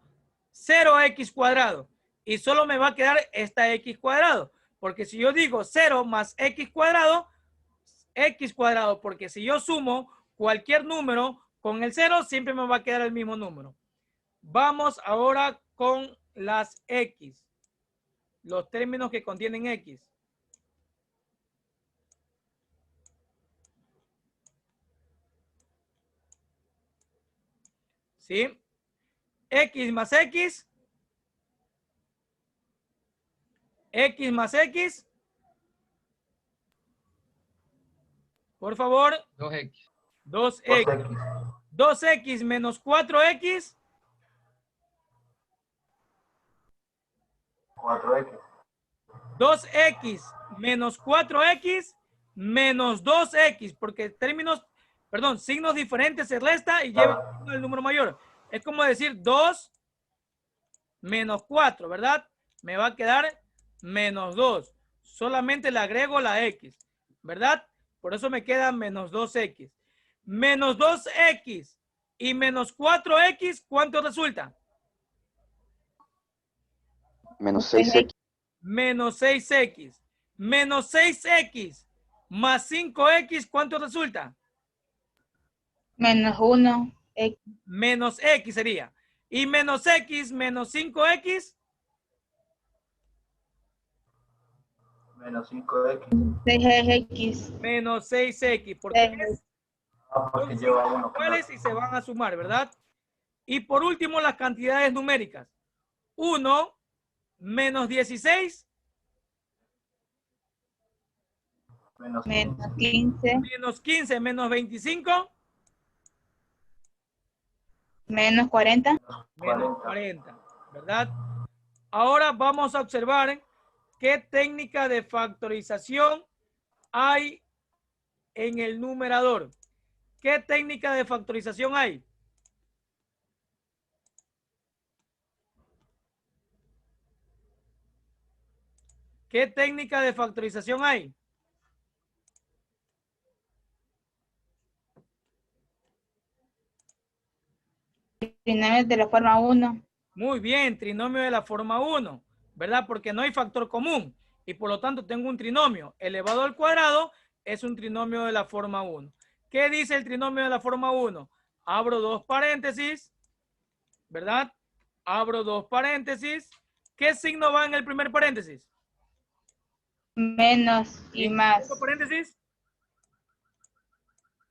0x cuadrado. Y solo me va a quedar esta x cuadrado. Porque si yo digo 0 más x cuadrado, porque si yo sumo cualquier número con el 0, siempre me va a quedar el mismo número. Vamos ahora con las x. Los términos que contienen x. ¿Sí? X más x. X más x. Por favor. 2x. 2x. 2x menos 4x. 4x. 2x menos 4x menos 2x, porque términos, perdón, signos diferentes se resta y lleva el número mayor. Es como decir 2 menos 4, ¿verdad? Me va a quedar menos 2. Solamente le agrego la x, ¿verdad? Por eso me queda menos 2x. Menos 2x y menos 4x, ¿cuánto resulta? Menos 6x. Menos 6x. Menos 6x más 5x, ¿cuánto resulta? Menos 1. Menos x sería. Y menos x menos 5x. Menos 5x. 6x. Menos 6x. ¿Por qué es? Porque Son lleva signos 1. iguales y se van a sumar, ¿verdad? Y por último, las cantidades numéricas. 1 menos 16. Menos Menos 15. 15. Menos 15 menos 25. Menos 40. Menos 40, ¿verdad? Ahora vamos a observar qué técnica de factorización hay en el numerador. ¿Qué técnica de factorización hay? ¿Qué técnica de factorización hay? Trinomios de la forma 1. Muy bien, trinomio de la forma 1, ¿verdad? Porque no hay factor común y por lo tanto tengo un trinomio elevado al cuadrado, es un trinomio de la forma 1. ¿Qué dice el trinomio de la forma 1? Abro dos paréntesis, ¿verdad? Abro dos paréntesis. ¿Qué signo va en el primer paréntesis? Menos y ¿En más. el segundo paréntesis?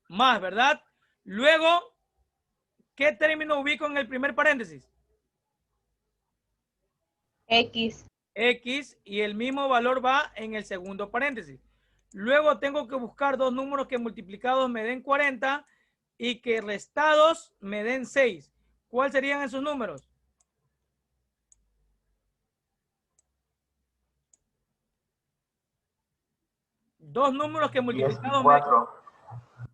Más, ¿verdad? Luego, ¿qué término ubico en el primer paréntesis? X. X, y el mismo valor va en el segundo paréntesis. Luego tengo que buscar dos números que multiplicados me den 40 y que restados me den 6. ¿Cuáles serían esos números? Dos números que 10 y multiplicados 4.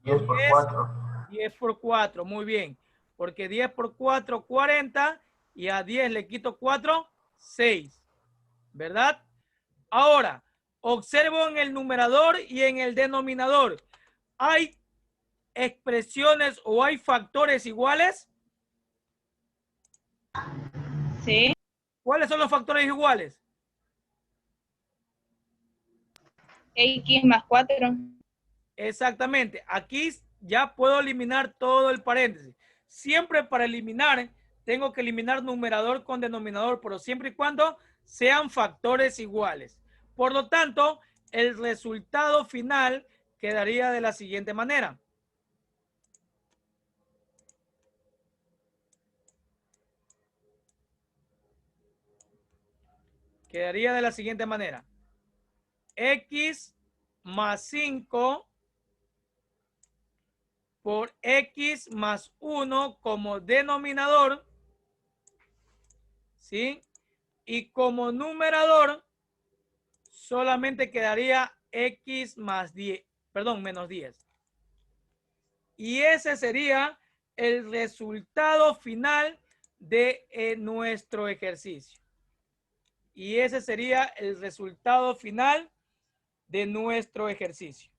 10 por 10, 4. 10 por 4, muy bien. Porque 10 por 4, 40, y a 10 le quito 4, 6. ¿Verdad? Ahora, observo en el numerador y en el denominador. ¿Hay expresiones o hay factores iguales? Sí. ¿Cuáles son los factores iguales? X más 4. Exactamente. Aquí ya puedo eliminar todo el paréntesis. Siempre para eliminar, tengo que eliminar numerador con denominador, pero siempre y cuando sean factores iguales. Por lo tanto, el resultado final quedaría de la siguiente manera. Quedaría de la siguiente manera. X más 5 por X más 1 como denominador, ¿sí? Y como numerador solamente quedaría X más 10, perdón, menos 10. Y ese sería el resultado final de nuestro ejercicio. Y ese sería el resultado final de nuestro ejercicio.